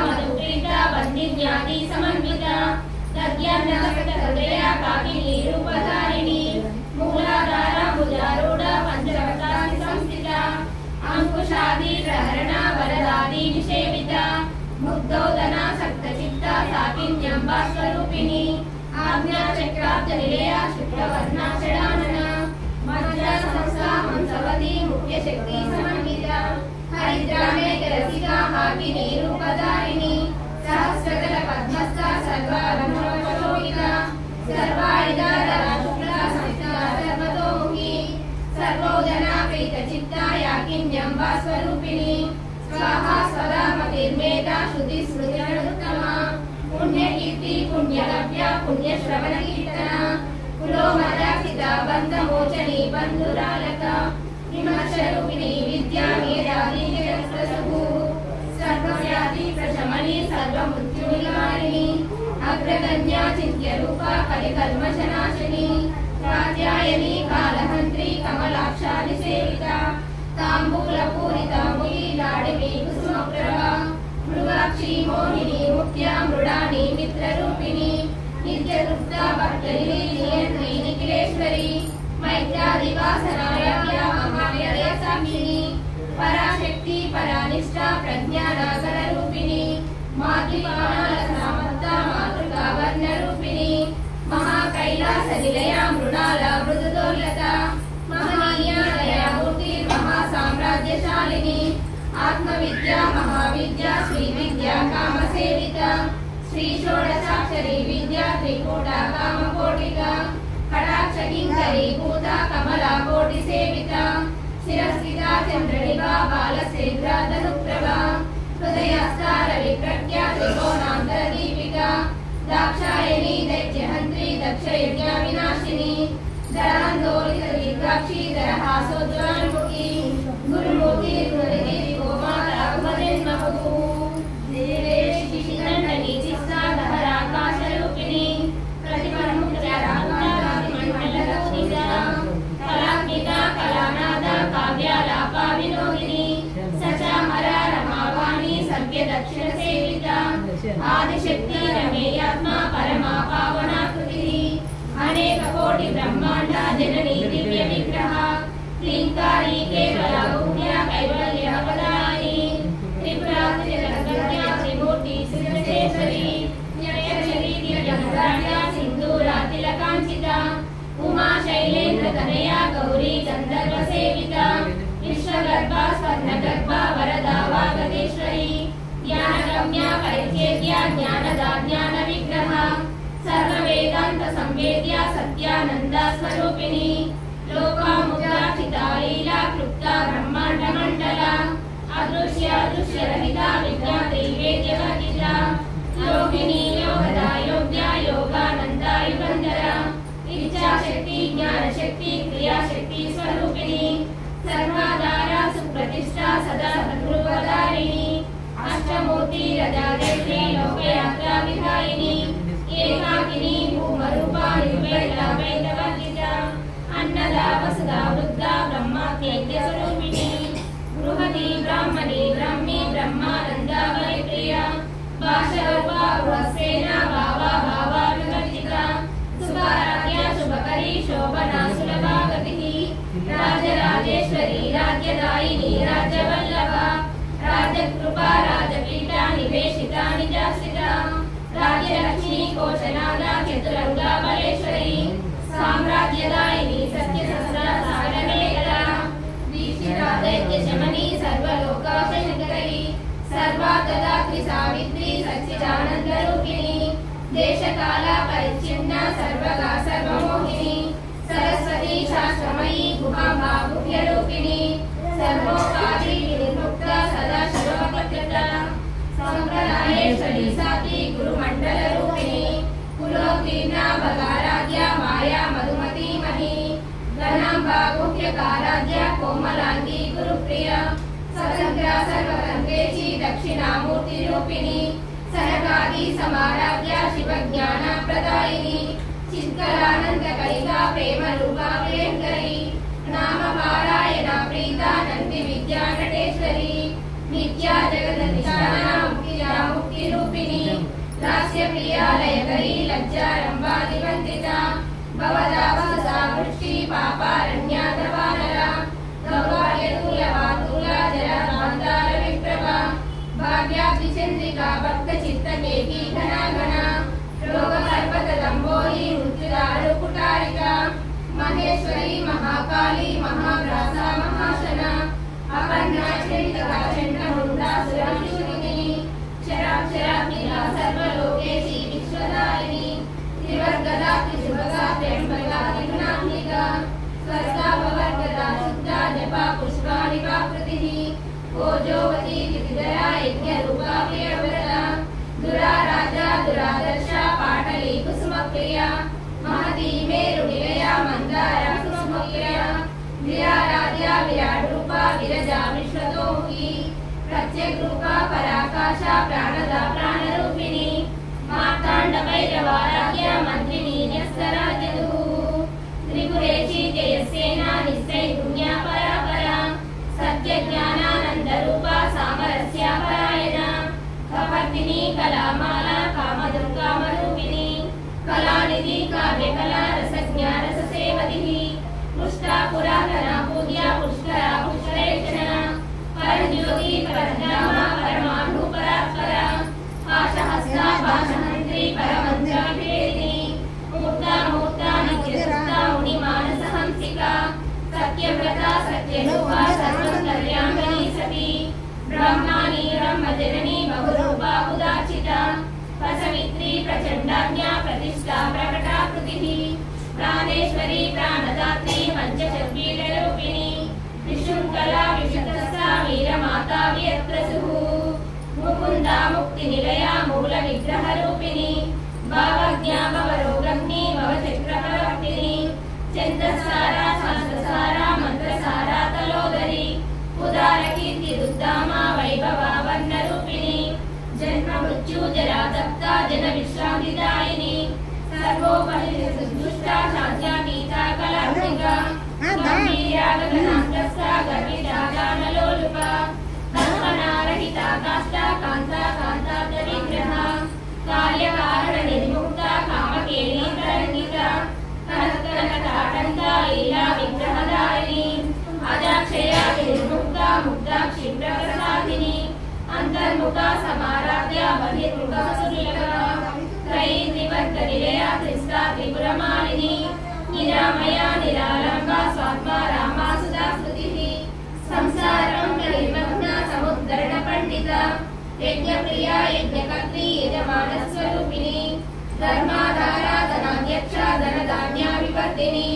मधुप्रीता वन्दिन्यादि समन्विता हृदया कामिनी रूपधारिणी मूलाधारा भुजारूढ़ पंचवक्त्रासि संस्थिता अंकुशादि प्रहरणा वरदादि निषेविता मुग्धोदना सक्तचित्ता साकिन्यम्बा स्वरूपिणी आज्ञा चक्राब्ज निलया शुक्लवर्णा षडानना मध्य संस्था हंसवती मुख्य शक्ति समन्विता हरिद्रामे रसिका हाकिनी रूपधारिणी सहस्रदल पद्मस्था सर्वालंकृतशोभिता सर्वायुधा शुक्ला संस्था सर्वतोमुखी सर्वोदना प्रीतचित्ता याकिन्यम्बा स्वरूपिणी स्वाहा स्वदा मतिर्मेधा श्रुति स्मृतिरुत्तमा पुण्यकीर्ति पुण्यलभ्या पुण्यश्रवण कीर्तना कुलोमदाचिता बन्धमोचनी बन्धुरालका विमर्शरूपिणी विद्या मेधावी जगत्प्रसभू सर्वव्याधि प्रशमनी सर्वमृत्युनिवारिणी अग्रगण्या चिन्त्यरूपा कलिकल्मषनाशिनी कात्यायनी कालहन्त्री कमलाक्षादि सेविता ताम्बूलपूरिता मुलीलाडिनी कुसुमप्रभा मृगाक्षी मोहिनी मुक्त्या मृडानी मित्ररूपिणी नित्यतृप्ता भक्तनिधि नियन्त्री निखिलेश्वरी मैत्रादिवासनाया महाव्यय साक्षिणी पराशक्ति परानिष्ठा प्रज्ञानाकररूपिणी मातृपालसामर्था मातृका वर्णरूपिणी महाकैलासनिलया मृणाला मृदुदोल्लता महनीया दयामूर्ति महासाम्राज्यशालिनी आत्मविद्या महाविद्या श्रीविद्या कामसेविता श्री षोडशाक्षरी विद्या त्रिकूटा कामकोटिका कटाक्ष किंकरी भूता कमला कोटि सेविता शिरस्थिता चंद्रनिभा बालसेन्द्रा धनुप्रभा हृदयस्था रविप्रज्ञा त्रिकोणांतर दीपिका दाक्षायणी दैत्यहंत्री दक्षयज्ञा विनाशिनी दरांदोलित दीर्घाक्षी दरहासोज्ज्वलमुखी गुरुमूर्ति गुरुनिधि गोमाता भजन्महु देवेश शिशिखंडनी चिस्ता दहराकाशरूपिणी प्रतिमन्मुख्यरात्मनिमण्डलक्षिता कलात्मिका कलानादा काव्यालापा विनोदिनी सचामरा रमावाणी सभ्य दक्षिण सेविता आदिशक्ति रमेयात्मा परमा पावनाकृतिः अनेक कोटि ब्रह्मांड जननी दिव्य विग्रह क्लींकारी केवला पुण्या कैवल्यवदायिनी त्रिपुराति जगद्गम्या त्रिमूर्ति सिद्धेश्वरी न्यायचरी दिव्यगंधाढ्या सिंधूरा तिलकांचिता उमा शैलेन्द्र तनया गौरी गंधर्व सेविता विश्वगर्भा स्वर्णगर्भा वरदा वागदेश्वरी ज्ञानगम्या परिच्छेद्या ज्ञानदा ज्ञान विग्रह सर्ववेदांत संवेद्या सत्यानंदा स्वरूपिणी लोकामुद्राचिता लीला क्लुप्ता ब्रह्मांड मंडला अदृश्य दृश्य रहिता विज्ञात्री वेद्यवर्जिता योगिनी योगदा योग्या योगानंदा युगंधरा इच्छा शक्ति ज्ञान शक्ति क्रिया शक्ति स्वरूपिणी सर्वाधारा सुप्रतिष्ठा सदा सद्रूपधारिणी अष्टमूर्ति रजादेवी लोकयात्रा विधायिनी एकाकिनी भूमरूपा निर्वेदा वैदवर्जिता अन्नदा वसुधा वृद्धा ब्रह्मात्यज्ञ स्वरूपिणी बृहती ब्राह्मणी ब्रह्मी ब्रह्मानंदा वैप्रिया भाषरूपा बृहस्सेना भावा भावा विवर्जिता शुभाराध्या शुभकरी शोभना सुलभा गतिः राजराजेश्वरी राज्यदायिनी राज्यवल्लभा राजकृपा राजपीठा निवेशिता निजाश्रिता राज्यलक्ष्मी कोशनादा चतुरंगा बलेश्वरी साम्राज्यदायिनी सत्यसहस्रा सागरमेखला दीक्षिता दैत्यशमनी सर्वलोकाशंकरी सर्वातदात्री सावित्री सच्चिदानंदरूपिणी देशकाल परिच्छिन्न सर्वगा सर्वमोहिनी सरस्वती शास्त्रमयी गुहाम्बा गुह्यरूपिणी सर्वोपरि विमुक्ता सदा शिवपतिता संप्रदायेश्वरी साती गुरुमंडल रूपिणी कुलोत्तीर्णा भगाराध्या माया मधुमती मही गणाम्बा गुह्यकाराध्या कोमलांगी गुरुप्रिया सतंत्रा सर्वतंत्रेशी दक्षिणामूर्ति रूपिणी सनकादि समाराध्या शिवज्ञान प्रदायिनी चित्कलानंद कलिका प्रेम रूपा प्रियंकरी नाम पारायण प्रीता नंदि विद्या नटेश्वरी नित्या जगदधिष्ठाना मुक्तिजा चंद्रिका भक्त चित्त केकी घना घना रोग पर्वत दंबोली मृत्युदारु कुटारिका महेश्वरी महाकाली महाव्रासा महाशना अपर्णा चंडिका चंडमुंडा सुरशूलिनी क्षराक्षरात्मिका सर्वलोकेशी विश्वदायिनी त्रिवर्गदा त्रिशुभगा त्र्यंबका त्रिगुणात्मिका स्वर्गा भवर्गदा शुद्धा जपा पुष्पाणि वाकृतिः ओजोवती विदया यज्ञरूपा प्रियव्रता दुराराजा दुरादर्शा पाटली कुसुमप्रिया महती मेरुनिलया मंदारा कुसुमप्रिया विराराध्या विराटरूपा विरजा विश्वतोमुखी प्रत्यग्रूपा पराकाशा प्राणदा प्राणरूपिणी मार्ताण्ड भैरवाराध्या मंत्रिणी न्यस्तराजदुः त्रिपुरेशी जयसेना निश्चैगुण्या परापरा सत्यज्ञानानंद रूपा सामरस्या परायणा कपर्दिनी कलामाला कामदुर्गा कामरूपिणी कलानिधि काव्यकला रसज्ञा रससेवतिः पुष्टा पुरातना पूज्या पुष्करा पुष्करेशना परज्योति परधामा परमाणु परात्परा पाशहस्ता पाशहन्त्री परमन्त्रभेदिनी मूर्ता मूर्ता नित्यसुप्ता मुनिमानसहंसिका सत्यव्रता सत्यरूपा सर्वकल्याणिनी सती ब्रह्माणी ब्रह्मजननी बहुरूपा उदाचिता पसवित्री प्रचंडाज्ञा प्रतिष्ठा प्रकटाकृतिः प्राणेश्वरी प्राणदात्री पंचचर्वीलरूपिणी विशुंकला विशुद्धसा वीरमाता वियत्रसुः मुकुंदा मुक्तिनिलया मूलविग्रहरूपिणी भावज्ञा भवरोगग्नि भवचक्रवर्तिनी चंद्रसारा शास्त्रसारा मंत्रसारा तलोदरी उदारकीर्तिरुद्धामा वैभवा वर्णरूपिणी जन्म मृत्यु जरा दत्ता जन विश्रांतिदायिनी सर्वोपनिषदुष्टा शांत्यातीता कलात्मिका गंभीरा गगनान्तस्था गर्विता गानलोलुपा कल्पनारहिता काष्ठा कांता कांतातविग्रहा कार्यकारण निर्मुक्ता कामकेली तरंगिता कनकनटाटंका लीला विग्रहदायिनी अजाक्षया निर्मुक्ता मुक्ता क्षिप्रप्रसादिनी अंतर्मुखा समाराध्या बहिर्मुखा सुरीलका त्रयी त्रिवर्गनिलया त्रिस्ता त्रिपुरमालिनी निरामया निरालंबा स्वात्मा रामा सुधा स्तुतिः संसारं निर्मग्ना समुद्धरण पंडिता यज्ञप्रिया यज्ञकर्त्री यजमानस्वरूपिणी धर्माधारा धनाध्यक्षा धनधान्या विवर्धिनी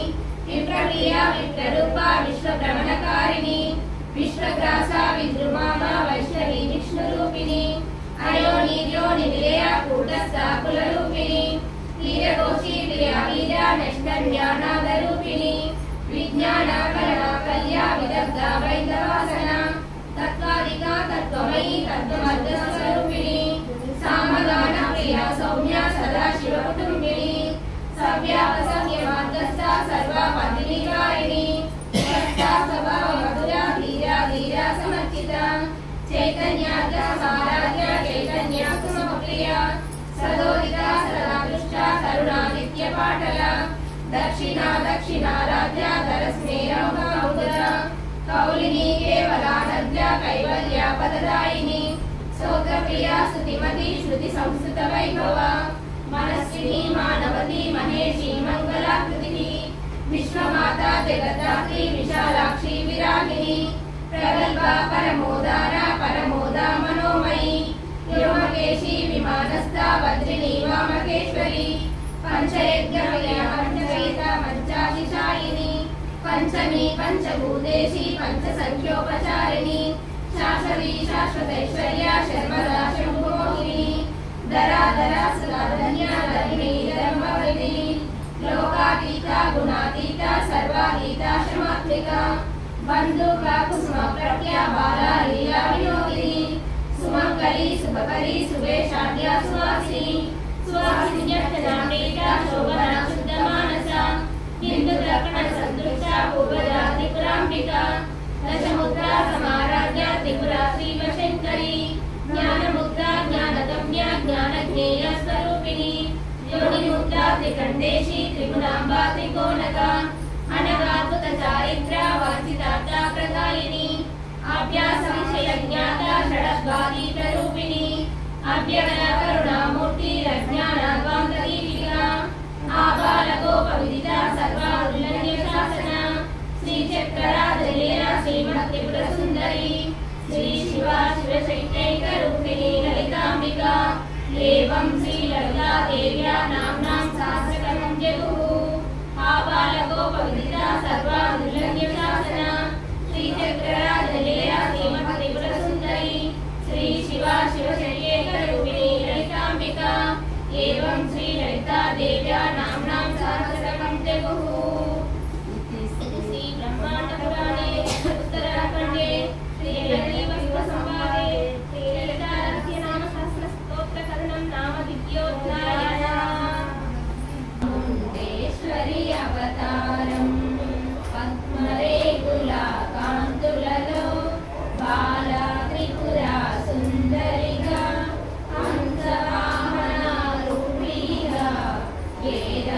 विप्रप्रिया विप्ररूपा विश्वभ्रमणकारिणी विश्वग्रासा विद्रुमामा वैष्णवी विष्णुरूपिणी अयोनिर्यो निलया कूटस्था कुलरूपिणी वीरघोषी प्रिया वीरा नष्टज्ञानादरूपिणी विज्ञानाकरणा कल्या विदग्धा वैदवासना तत्त्वादिका तत्त्वमयी तत्त्वमर्धस्वरूपिणी सामगान प्रिया सौम्या सदाशिवकुटुम्बिनी सव्यापसव्यमार्गस्था सर्वापदिनिवारिणी स्वभाव मधुरा धीरा धीरा समर्चिता चैतन्याद्या साराध्या चैतन्या कुसुमप्रिया सदोदिता सदादृष्टा करुणादित्यपाटला दक्षिणा दक्षिणाराध्या धरस्मेरमुदरा कौलिनी केवलानद्या कैवल्या पददायिनी स्तोत्रप्रिया स्तुतिमती श्रुति संस्कृत वैभवा मनस्विनी मानवती महेशी मंगलाकृतिः विश्वमाता जगद्धात्री विशालाक्षी विरागिनी प्रगल्भा परमोदारा परमोदा मनोमयी व्योमकेशी विमानस्था वज्रिणी वामकेश्वरी पंचयज्ञमया पंचवेदा पंचाशिशायिनी पंचमी पंचभूतेशी पंचसंख्योपचारिणी शाश्वती शाश्वतैश्वर्या शर्मदा शंभुमोहिनी धराधरा सुधाधन्या धर्मिणी धर्मवैदिनी लोकातीता गुणातीता सर्वातीता क्षमात्मिका बंधुका कुसुम प्रज्ञा बाला लीला विनोदिनी सुमंगली सुभकरी सुवेशाढ्या सुवासिनी सुवासिन्यर्थनामृता शोभना शुद्धमानसा हिंदुद्रकण सदृशा पूर्वजा त्रिपुरांबिका दशमुद्रा समाराध्या त्रिपुरा श्रीवशंकरी ज्ञानमुद्रा ज्ञानगम्या ज्ञानज्ञेय स्वरूपिणी योगिमुद्रा त्रिकंडेशी त्रिगुणांबा त्रिकोणका अनगाद्भुत चारित्र्या वाचितार्था प्रदायिनी अभ्यासविषयज्ञाता षडद्वादीतरूपिणी अव्यगन करुणामूर्ति रज्ञानाद्वान्तदीपिका आबालगोपविदिता सर्वारुल्लङ्घ्यशासना श्रीचक्रराजलीला श्रीमत्त्रिपुरसुन्दरी श्री शिवा शिवशक्त्यैकरूपिणी ललिताम्बिका एवं श्रीललिता देव्या नाम्नां सहस्रकं जगुः आबालगोपविदिता सर्वारुल्लङ्घ्यशासना श्रीचक्रराजलीला श्रीमत्त्रिपुरसुन्दरी श्री शिवा शिवशक्त्यैकरूपिणी ललिताम्बिका एवं श्रीललिता देव्या नाम्नां सहस्रकं जगुः। श्री ब्रह्माण्डपुराणे उत्तराखण्डे श्रीललितासंवादे श्रीललितारहस्यनामसहस्रस्तोत्रकथनं नाम द्वितीयोऽध्यायः। मुण्डेश्वरी अवतारम् पद्मरेकुलाकान्तुలలో బాలా త్రిపురా సుందరిగా హంసవాహన రూపిగా వేద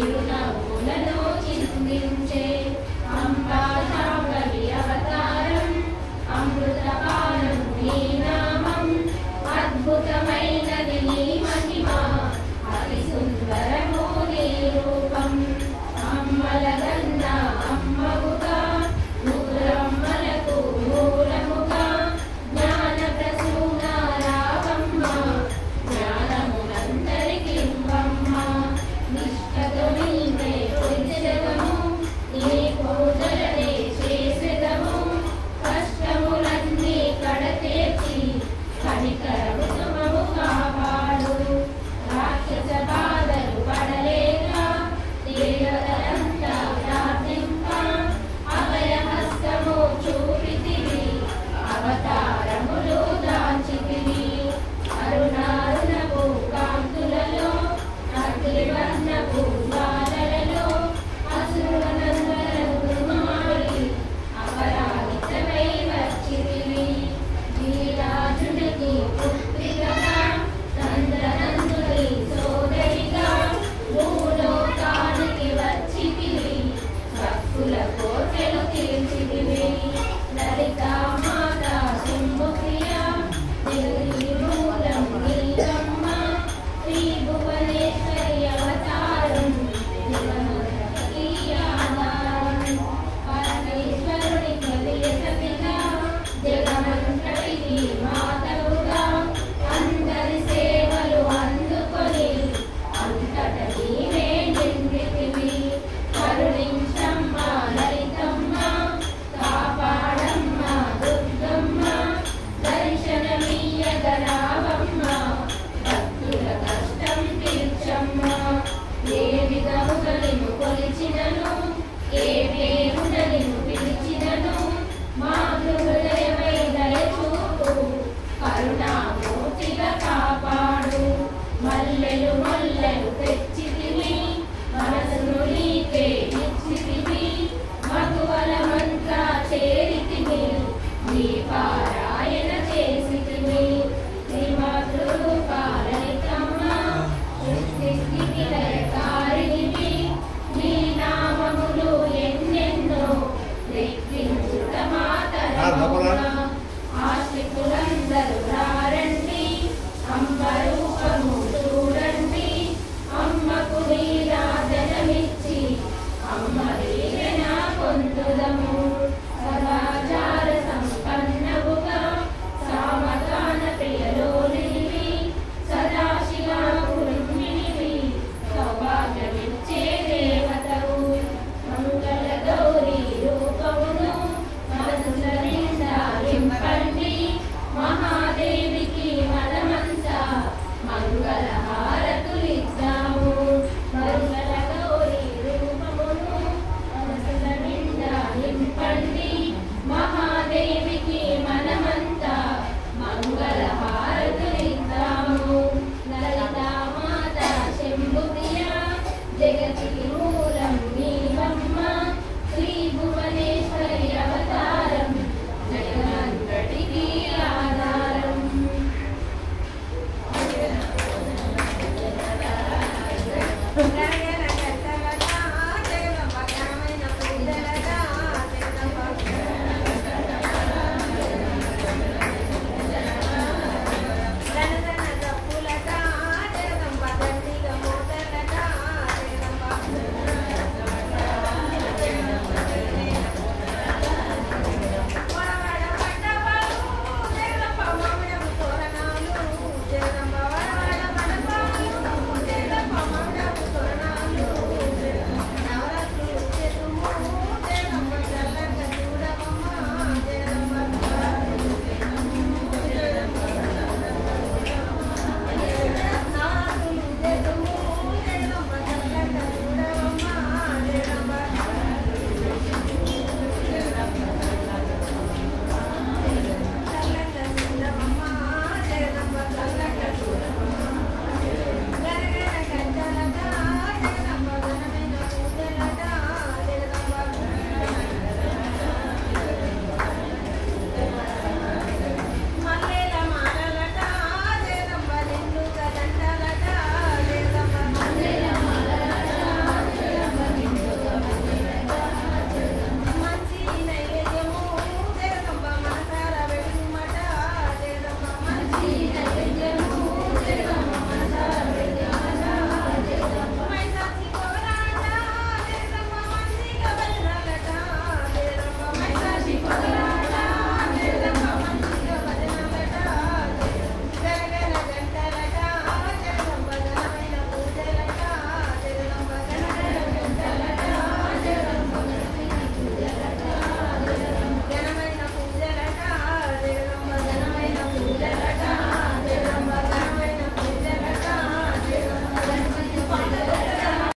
చిరునవ్వులలో